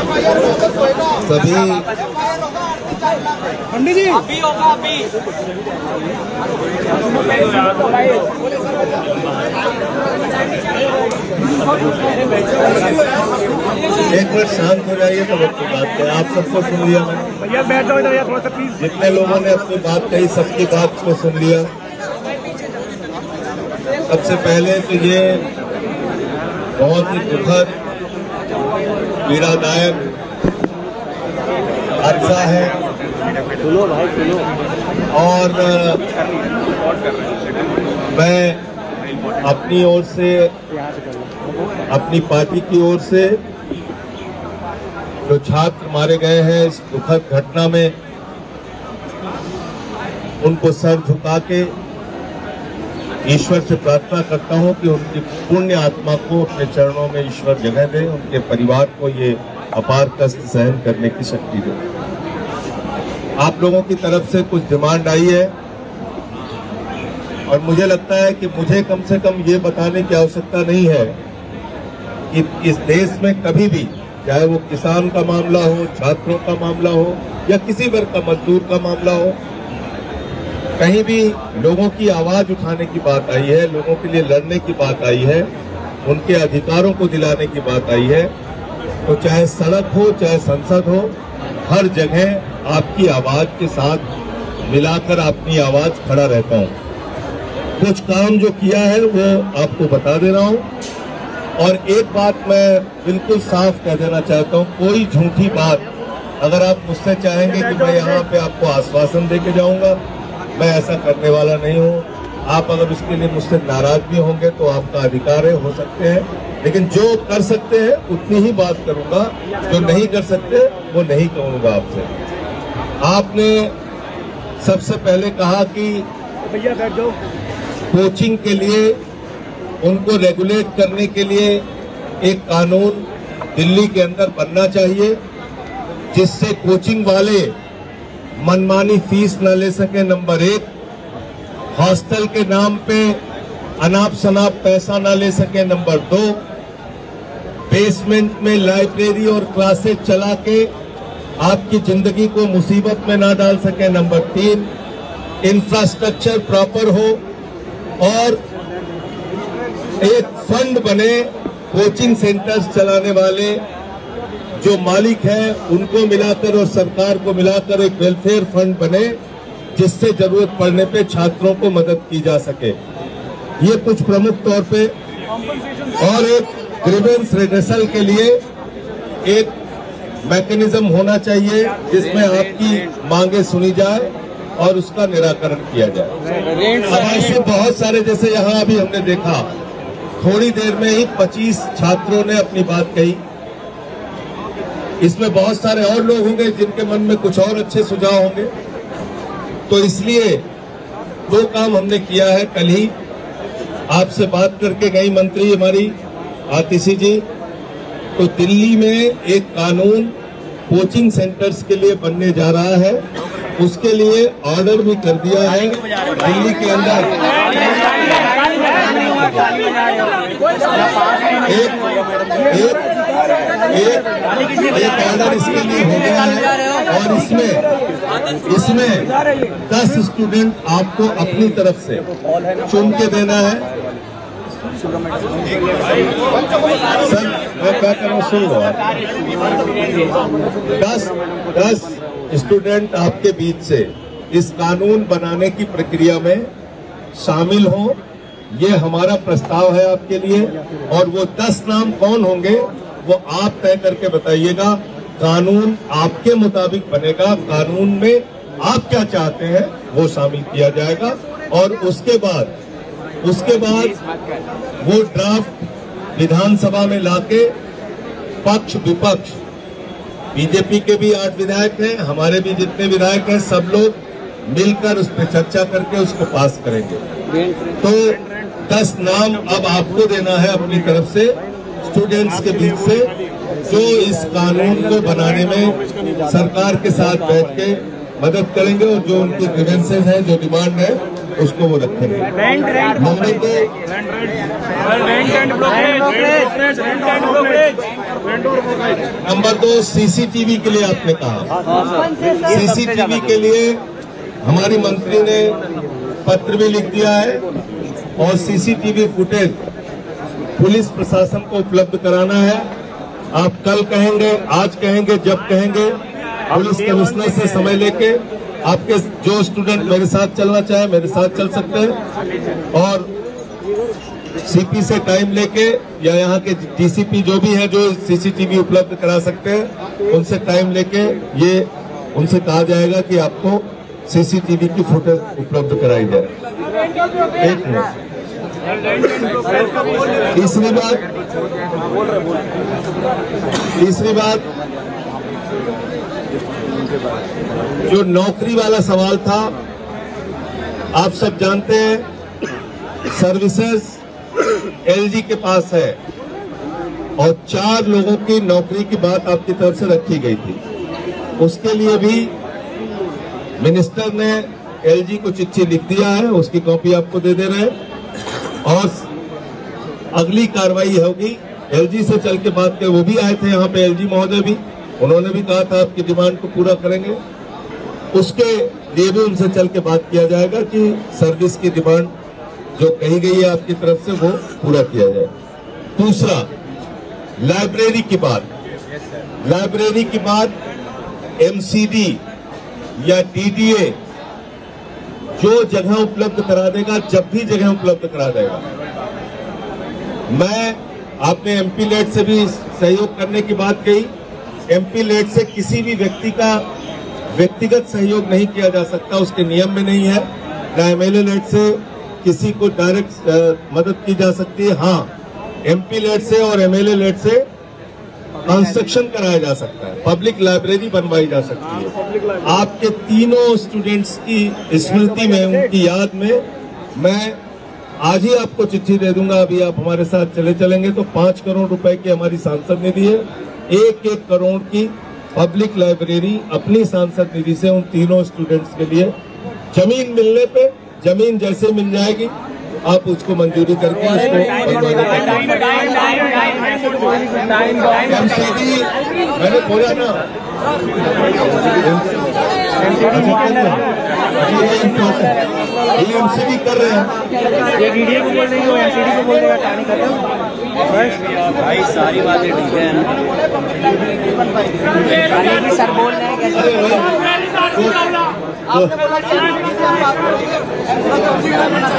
सभी पंडित जी अभी होगा अभी। एक मिनट शांत हो जाइए तो वक्त बात है। आप सबको सुन लिया मैंने, भैया बैठ जाओ भैया थोड़ा सा प्लीज। जितने लोगों ने अपनी बात कही सबकी बात को सुन लिया। सबसे पहले तो ये बहुत ही दुखद पीड़ादायक हादसा है और मैं अपनी ओर से, अपनी पार्टी की ओर से जो छात्र मारे गए हैं इस दुखद घटना में, उनको सर झुका के ईश्वर से प्रार्थना करता हूं कि उनकी पुण्य आत्मा को अपने चरणों में ईश्वर जगह दे, उनके परिवार को ये अपार कष्ट सहन करने की शक्ति दे। आप लोगों की तरफ से कुछ डिमांड आई है और मुझे लगता है कि मुझे कम से कम ये बताने की आवश्यकता नहीं है कि इस देश में कभी भी, चाहे वो किसान का मामला हो, छात्रों का मामला हो या किसी वर्ग का मजदूर का मामला हो, कहीं भी लोगों की आवाज उठाने की बात आई है, लोगों के लिए लड़ने की बात आई है, उनके अधिकारों को दिलाने की बात आई है, तो चाहे सड़क हो चाहे संसद हो, हर जगह आपकी आवाज के साथ मिलाकर अपनी आवाज खड़ा रहता हूं। कुछ काम जो किया है वो आपको बता दे रहा हूं और एक बात मैं बिल्कुल साफ कह देना चाहता हूं, कोई झूठी बात अगर आप मुझसे चाहेंगे कि मैं यहाँ पे आपको आश्वासन दे के जाऊंगा, मैं ऐसा करने वाला नहीं हूँ। आप अगर उसके लिए मुझसे नाराज भी होंगे तो आपका अधिकार है, हो सकते हैं, लेकिन जो कर सकते हैं उतनी ही बात करूंगा, जो नहीं कर सकते वो नहीं कहूंगा आपसे। आपने सबसे पहले कहा कि भैया बैठ जाओ। कोचिंग के लिए, उनको रेगुलेट करने के लिए एक कानून दिल्ली के अंदर बनना चाहिए जिससे कोचिंग वाले मनमानी फीस न ले सके। नंबर 1, हॉस्टल के नाम पे अनाप शनाप पैसा न ले सके। नंबर 2, बेसमेंट में लाइब्रेरी और क्लासेस चला के आपकी जिंदगी को मुसीबत में ना डाल सके। नंबर 3, इंफ्रास्ट्रक्चर प्रॉपर हो और एक फंड बने, कोचिंग सेंटर्स चलाने वाले जो मालिक हैं उनको मिलाकर और सरकार को मिलाकर एक वेलफेयर फंड बने जिससे जरूरत पड़ने पे छात्रों को मदद की जा सके। ये कुछ प्रमुख तौर पे, और एक ग्रीवेंस रिड्रेसल के लिए एक मैकेनिज्म होना चाहिए जिसमें आपकी मांगे सुनी जाए और उसका निराकरण किया जाए। अब ऐसे बहुत सारे, जैसे यहाँ अभी हमने देखा थोड़ी देर में ही 25 छात्रों ने अपनी बात कही। इसमें बहुत सारे और लोग होंगे जिनके मन में कुछ और अच्छे सुझाव होंगे, तो इसलिए 2 काम हमने किया है। कल ही आपसे बात करके गई मंत्री हमारी आतिशी जी, तो दिल्ली में एक कानून कोचिंग सेंटर्स के लिए बनने जा रहा है, उसके लिए ऑर्डर भी कर दिया है दिल्ली के अंदर। एक ऑर्डर इसके लिए हो गया है और इसमें 10 स्टूडेंट आपको अपनी तरफ से चुन के देना है। सर मैं क्या कर रहा हूँ, सुन लो आप। 10 स्टूडेंट आपके बीच से इस कानून बनाने की प्रक्रिया में शामिल हों, ये हमारा प्रस्ताव है आपके लिए। और वो 10 नाम कौन होंगे वो आप तय करके बताइएगा। कानून आपके मुताबिक बनेगा, कानून में आप क्या चाहते हैं वो शामिल किया जाएगा और उसके बाद वो ड्राफ्ट विधानसभा में लाके पक्ष विपक्ष, बीजेपी के भी 8 विधायक हैं, हमारे भी जितने विधायक हैं, सब लोग मिलकर उस पर चर्चा करके उसको पास करेंगे। तो 10 नाम अब आपको देना है अपनी तरफ से स्टूडेंट्स के बीच से, जो इस कानून को बनाने में सरकार के साथ बैठ के मदद करेंगे और जो उनकी ग्रीवेंसेस हैं, जो डिमांड है, उसको वो रखेंगे। हमने तो नंबर 2, सीसीटीवी के लिए आपने कहा। सीसीटीवी के लिए हमारी मंत्री ने पत्र भी लिख दिया है और सीसीटीवी फुटेज पुलिस प्रशासन को उपलब्ध कराना है। आप कल कहेंगे, आज कहेंगे, जब कहेंगे, पुलिस कमिश्नर से समय लेके आपके जो स्टूडेंट मेरे साथ चलना चाहे मेरे साथ चल सकते हैं और सीपी से टाइम लेके या यहाँ के डीसीपी जो भी है जो सीसीटीवी उपलब्ध करा सकते हैं उनसे टाइम लेके ये उनसे कहा जाएगा कि आपको सीसीटीवी की फुटेज उपलब्ध कराई जाए। एक मिनट। तीसरी बात जो नौकरी वाला सवाल था, आप सब जानते हैं सर्विसेज एलजी के पास है और 4 लोगों की नौकरी की बात आपकी तरफ से रखी गई थी। उसके लिए भी मिनिस्टर ने एलजी को चिट्ठी लिख दिया है, उसकी कॉपी आपको दे रहे हैं और अगली कार्रवाई होगी। एलजी से चल के बात करें, वो भी आए थे यहाँ पे एलजी महोदय भी, उन्होंने भी कहा था आपकी डिमांड को पूरा करेंगे। उसके लिए भी उनसे चल के बात किया जाएगा कि सर्विस की डिमांड जो कही गई है आपकी तरफ से वो पूरा किया जाए। दूसरा, लाइब्रेरी की बात। लाइब्रेरी की बात एमसीडी या डीडीए जो जगह उपलब्ध करा देगा, जब भी जगह उपलब्ध करा देगा। आपने एमपी लेट से भी सहयोग करने की बात कही। एमपी लेट से किसी भी व्यक्ति का व्यक्तिगत सहयोग नहीं किया जा सकता, उसके नियम में नहीं है। न एमएलए लेट से किसी को डायरेक्ट मदद की जा सकती है। हाँ, एमपी लेट से और एमएलए लेट से कंस्ट्रक्शन कराया जा सकता है, पब्लिक लाइब्रेरी बनवाई जा सकती है। आपके तीनों स्टूडेंट्स की स्मृति में, उनकी याद में मैं आज ही आपको चिट्ठी दे दूंगा। अभी आप हमारे साथ चलेंगे तो 5 करोड़ रुपए की हमारी सांसद निधि है। 1-1 करोड़ की पब्लिक लाइब्रेरी अपनी सांसद निधि से उन तीनों स्टूडेंट्स के लिए जमीन मिलने पे, जमीन जैसे मिल जाएगी आप उसको मंजूरी करके उसको एमसीडी मैंने बोला ना, ये एमसीडी कर रहे हैं। ये डीडीए को बोल रही हो, एमसीडी को बोल देगा, कहानी खत्म। भाई सारी बातें ठीक है। सर बोल रहे हैं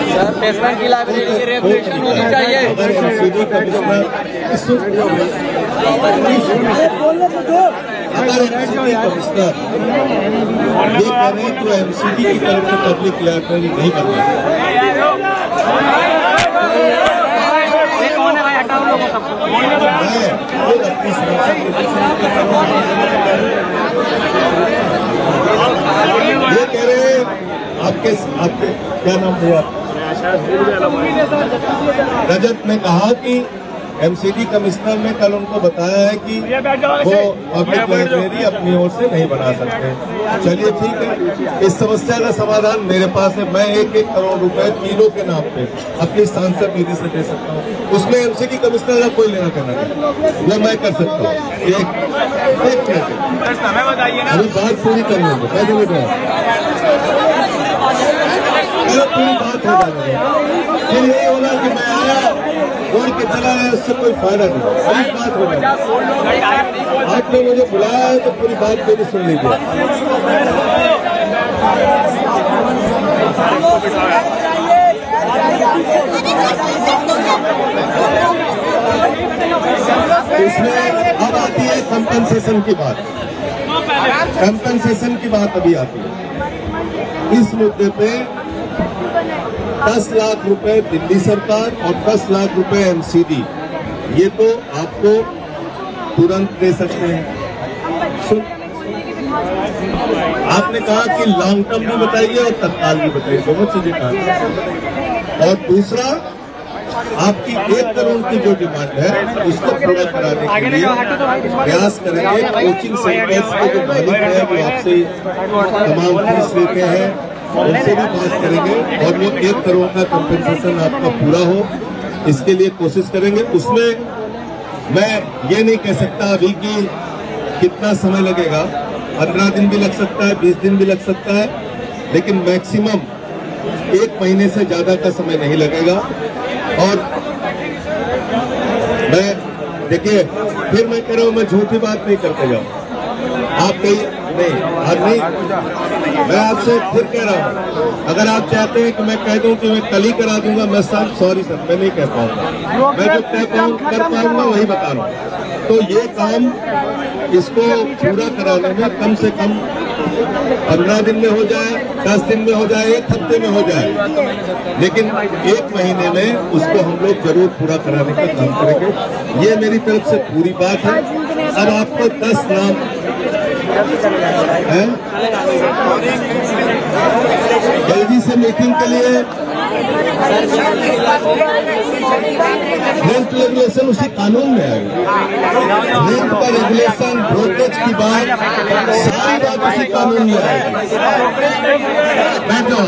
सर प्लेसमेंट की लाइब्रेरी की रेगुलेशन होनी चाहिए। अगर एमसीडी कमिश्नर ये कह रहे हैं तो एमसीडी की तरफ से पब्लिक लाइब्रेरी नहीं बनना। ये कह रहे हैं आपके क्या नाम हुआ? रजत ने कहा कि एमसीडी कमिश्नर ने कल उनको बताया है कि वो पब्लिक लाइब्रेरी अपनी ओर से नहीं बना सकते। चलिए ठीक है, इस समस्या का समाधान मेरे पास है। मैं 1-1 करोड़ रुपए तीनों के नाम पे अपनी सांसद निधि से दे सकता हूँ। उसमें एमसीडी कमिश्नर का कोई लेना करना नहीं, ये मैं कर सकता हूँ। एक मिनट समय बताइए ना, अभी बात पूरी कर लेंगे। पूरी बात हो जाएगी, फिर ये होगा कि मैं आया बोल के चला है, उससे कोई फायदा नहीं। अभी बात हो जाएगी। आपने मुझे बुलाया है तो पूरी बात मेरी सुन लीजिए। इसमें अब आती है कंपनसेशन की बात। कंपनसेशन की बात अभी आती है। इस मुद्दे पे 10 लाख रुपए दिल्ली सरकार और 10 लाख रुपए एमसीडी, ये तो आपको तुरंत दे सकते हैं। आपने कहा कि लॉन्ग टर्म भी बताइए और तत्काल भी बताइए, दोनों चीजें कहा। और दूसरा, आपकी 1 करोड़ की जो डिमांड है उसको पूरा कराने के लिए प्रयास करेंगे। कोचिंग सेंटर्स के जो मालिक है वो आपसे तमाम फीस लेते हैं, उनसे भी बात करेंगे और वो 1 करोड़ का कंपनसेशन आपका पूरा हो, इसके लिए कोशिश करेंगे। उसमें मैं ये नहीं कह सकता अभी कि कितना समय लगेगा, 15 दिन भी लग सकता है, 20 दिन भी लग सकता है, लेकिन मैक्सिमम 1 महीने से ज्यादा का समय नहीं लगेगा। और मैं देखिए, फिर मैं कह रहा हूं, मैं झूठी बात नहीं करते जाऊं, आप कहीं नहीं, आज नहीं, मैं आपसे फिर कह रहा हूं, अगर आप चाहते हैं कि मैं कह दूं कि मैं कल ही करा दूंगा, मैं सर सॉरी सर, मैं नहीं कह पाऊंगा। मैं जो कर पाऊंगा वही बता रहा हूं। तो ये काम, इसको पूरा कराने में कम से कम 15 दिन में हो जाए, 10 दिन में हो जाए, 1 हफ्ते में हो जाए, लेकिन 1 महीने में उसको हम लोग जरूर पूरा कराने का काम करेंगे। ये मेरी तरफ से पूरी बात है। अब आपको 10 नाम है जल्दी से मीटिंग के लिए। हेल्थ रेगुलेशन उसी कानून में आएगा, हेल्थ का रेगुलेशन, ब्रोकेज की बात, सारी बात उसी कानून में आएगी। बैठो।